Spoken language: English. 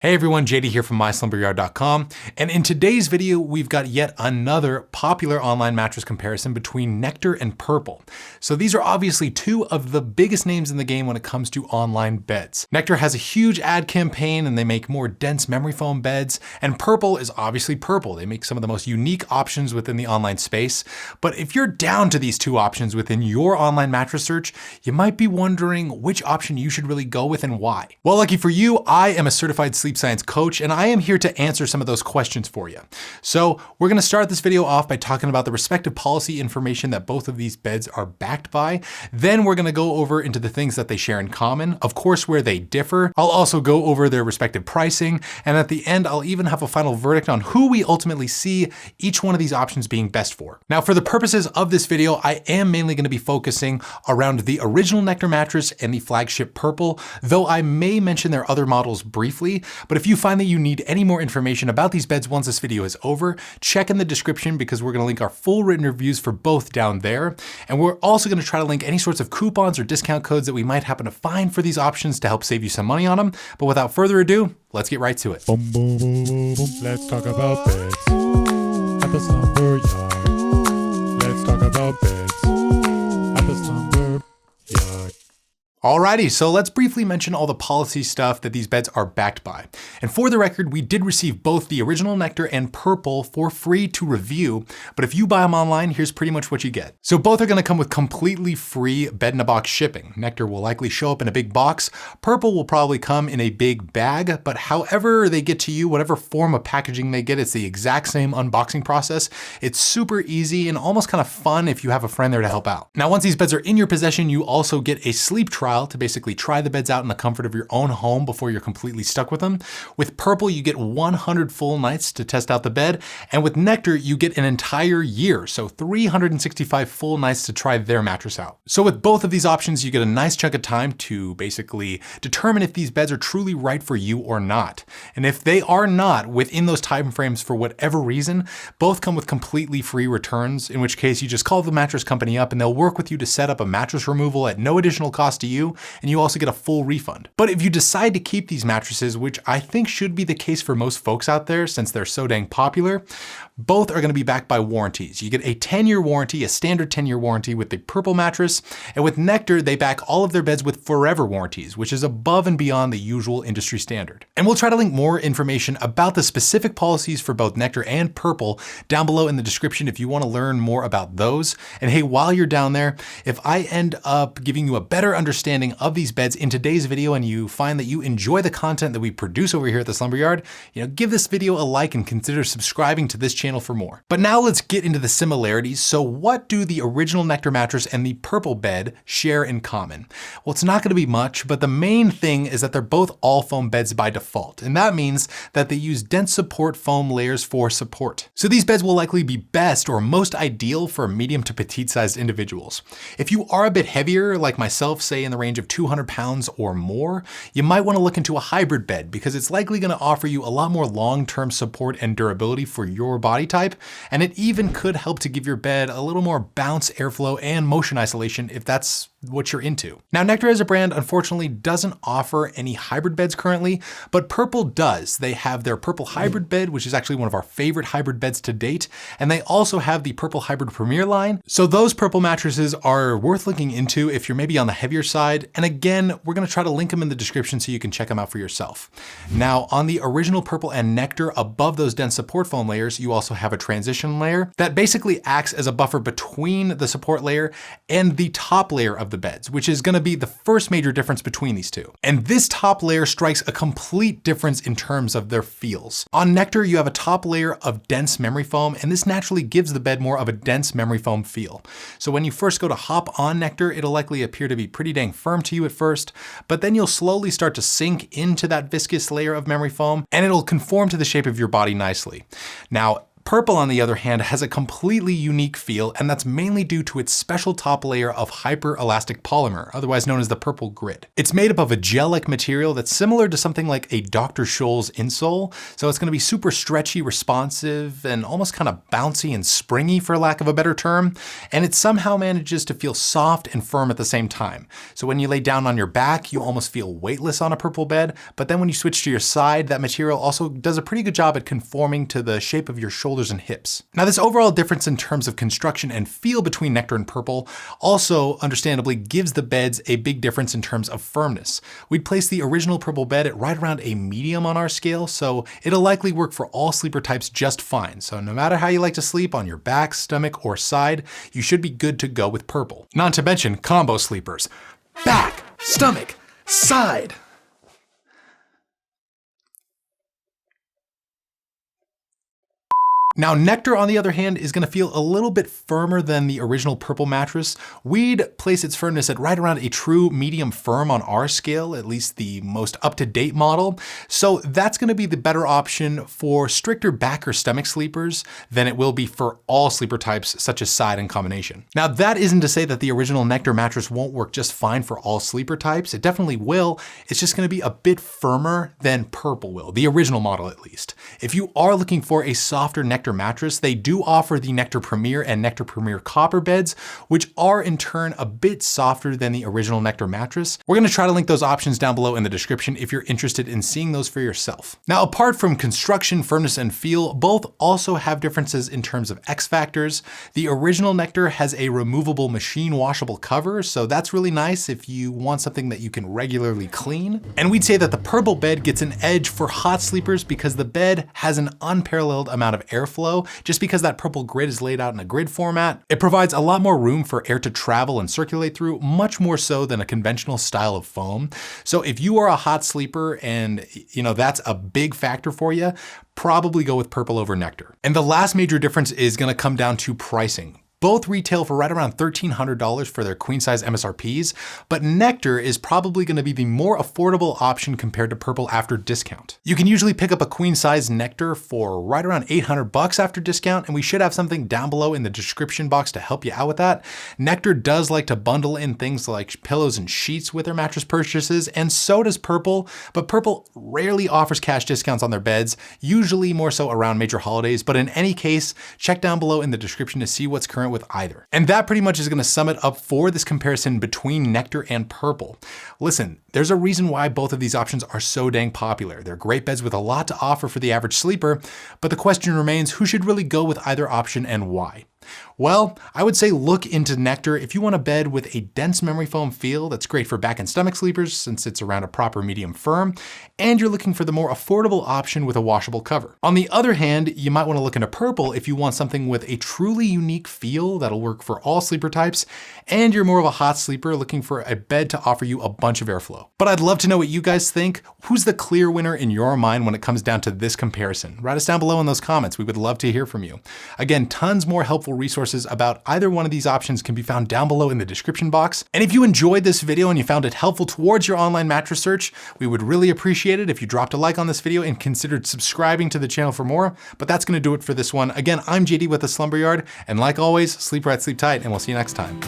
Hey everyone, JD here from MySlumberyard.com, and in today's video, we've got yet another popular online mattress comparison between Nectar and Purple. So these are obviously two of the biggest names in the game when it comes to online beds. Nectar has a huge ad campaign and they make more dense memory foam beds, and Purple is obviously Purple. They make some of the most unique options within the online space. But if you're down to these two options within your online mattress search, you might be wondering which option you should really go with and why. Well, lucky for you, I am a certified sleep science coach, and I am here to answer some of those questions for you. So we're going to start this video off by talking about the respective policy information that both of these beds are backed by. Then we're going to go over into the things that they share in common, of course, where they differ. I'll also go over their respective pricing, and at the end, I'll even have a final verdict on who we ultimately see each one of these options being best for. Now, for the purposes of this video, I am mainly going to be focusing around the original Nectar mattress and the flagship Purple, though I may mention their other models briefly. But if you find that you need any more information about these beds once this video is over, check in the description because we're going to link our full written reviews for both down there. And we're also going to try to link any sorts of coupons or discount codes that we might happen to find for these options to help save you some money on them. But without further ado, let's get right to it. Boom, boom, boom, boom, boom. Let's talk about beds at the Slumber Yard. Let's talk about beds at the Slumber Yard. Alrighty, so let's briefly mention all the policy stuff that these beds are backed by. And for the record, we did receive both the original Nectar and Purple for free to review, but if you buy them online, here's pretty much what you get. So both are gonna come with completely free bed-in-a-box shipping. Nectar will likely show up in a big box. Purple will probably come in a big bag, but however they get to you, whatever form of packaging they get, it's the exact same unboxing process. It's super easy and almost kind of fun if you have a friend there to help out. Now, once these beds are in your possession, you also get a sleep trial to basically try the beds out in the comfort of your own home before you're completely stuck with them. With Purple, you get 100 full nights to test out the bed, and with Nectar, you get an entire year, so 365 full nights to try their mattress out. So with both of these options, you get a nice chunk of time to basically determine if these beds are truly right for you or not. And if they are not within those time frames for whatever reason, both come with completely free returns, in which case you just call the mattress company up and they'll work with you to set up a mattress removal at no additional cost to you, and you also get a full refund. But if you decide to keep these mattresses, which I think should be the case for most folks out there since they're so dang popular, both are going to be backed by warranties. You get a 10-year warranty, a standard 10-year warranty with the Purple mattress, and with Nectar, they back all of their beds with forever warranties, which is above and beyond the usual industry standard. And we'll try to link more information about the specific policies for both Nectar and Purple down below in the description if you want to learn more about those. And hey, while you're down there, if I end up giving you a better understanding of these beds in today's video and you find that you enjoy the content that we produce over here at the Slumber Yard, give this video a like and consider subscribing to this channel for more. But now let's get into the similarities. So what do the original Nectar mattress and the Purple bed share in common? Well, it's not going to be much, but the main thing is that they're both all foam beds by default. And that means that they use dense support foam layers for support. So these beds will likely be best or most ideal for medium to petite sized individuals. If you are a bit heavier, like myself, say in the range of 200 pounds or more, you might want to look into a hybrid bed because it's likely going to offer you a lot more long-term support and durability for your body type, and it even could help to give your bed a little more bounce, airflow, and motion isolation if that's what you're into. Now, Nectar as a brand unfortunately doesn't offer any hybrid beds currently, but Purple does. They have their Purple Hybrid bed, which is actually one of our favorite hybrid beds to date, and they also have the Purple Hybrid Premier line. So those Purple mattresses are worth looking into if you're maybe on the heavier side. And again, we're going to try to link them in the description so you can check them out for yourself. Now, on the original Purple and Nectar, above those dense support foam layers, you also have a transition layer that basically acts as a buffer between the support layer and the top layer of the beds, which is going to be the first major difference between these two. And this top layer strikes a complete difference in terms of their feels. On Nectar, you have a top layer of dense memory foam, and this naturally gives the bed more of a dense memory foam feel. So when you first go to hop on Nectar, it'll likely appear to be pretty dang firm to you at first, but then you'll slowly start to sink into that viscous layer of memory foam, and it'll conform to the shape of your body nicely. Now, Purple, on the other hand, has a completely unique feel, and that's mainly due to its special top layer of hyper-elastic polymer, otherwise known as the purple grid. It's made up of a gel-like material that's similar to something like a Dr. Scholl's insole, so it's going to be super stretchy, responsive, and almost kind of bouncy and springy, for lack of a better term, and it somehow manages to feel soft and firm at the same time. So when you lay down on your back, you almost feel weightless on a purple bed, but then when you switch to your side, that material also does a pretty good job at conforming to the shape of your shoulders and hips. Now, this overall difference in terms of construction and feel between Nectar and Purple also understandably gives the beds a big difference in terms of firmness. We'd place the original Purple bed at right around a medium on our scale, so it'll likely work for all sleeper types just fine. So no matter how you like to sleep, on your back, stomach, or side, you should be good to go with Purple. Not to mention combo sleepers. Back, stomach, side. Now, Nectar, on the other hand, is going to feel a little bit firmer than the original Purple mattress. We'd place its firmness at right around a true medium firm on our scale, at least the most up-to-date model. So that's going to be the better option for stricter back or stomach sleepers than it will be for all sleeper types, such as side and combination. Now, that isn't to say that the original Nectar mattress won't work just fine for all sleeper types. It definitely will. It's just going to be a bit firmer than Purple will, the original model at least. If you are looking for a softer Nectar mattress, they do offer the Nectar Premier and Nectar Premier Copper beds, which are in turn a bit softer than the original Nectar mattress. We're going to try to link those options down below in the description if you're interested in seeing those for yourself. Now, apart from construction, firmness, and feel, both also have differences in terms of X factors. The original Nectar has a removable machine washable cover, so that's really nice if you want something that you can regularly clean. And we'd say that the Purple bed gets an edge for hot sleepers because the bed has an unparalleled amount of airflow. Just because that Purple grid is laid out in a grid format, it provides a lot more room for air to travel and circulate through, much more so than a conventional style of foam. So if you are a hot sleeper and that's a big factor for you, probably go with Purple over Nectar. And the last major difference is going to come down to pricing. Both retail for right around $1,300 for their queen size MSRPs, but Nectar is probably going to be the more affordable option compared to Purple after discount. You can usually pick up a queen size Nectar for right around $800 after discount, and we should have something down below in the description box to help you out with that. Nectar does like to bundle in things like pillows and sheets with their mattress purchases, and so does Purple, but Purple rarely offers cash discounts on their beds, usually more so around major holidays, but in any case, check down below in the description to see what's current with either. And that pretty much is going to sum it up for this comparison between Nectar and Purple. Listen, there's a reason why both of these options are so dang popular. They're great beds with a lot to offer for the average sleeper, but the question remains, who should really go with either option and why? Well, I would say look into Nectar if you want a bed with a dense memory foam feel that's great for back and stomach sleepers since it's around a proper medium firm, and you're looking for the more affordable option with a washable cover. On the other hand, you might want to look into Purple if you want something with a truly unique feel that'll work for all sleeper types, and you're more of a hot sleeper looking for a bed to offer you a bunch of airflow. But I'd love to know what you guys think. Who's the clear winner in your mind when it comes down to this comparison? Write us down below in those comments. We would love to hear from you. Again, tons more helpful resources about either one of these options can be found down below in the description box. And if you enjoyed this video and you found it helpful towards your online mattress search, we would really appreciate it if you dropped a like on this video and considered subscribing to the channel for more. But that's going to do it for this one. Again, I'm JD with the Slumber Yard, and like always, sleep right, sleep tight, and we'll see you next time.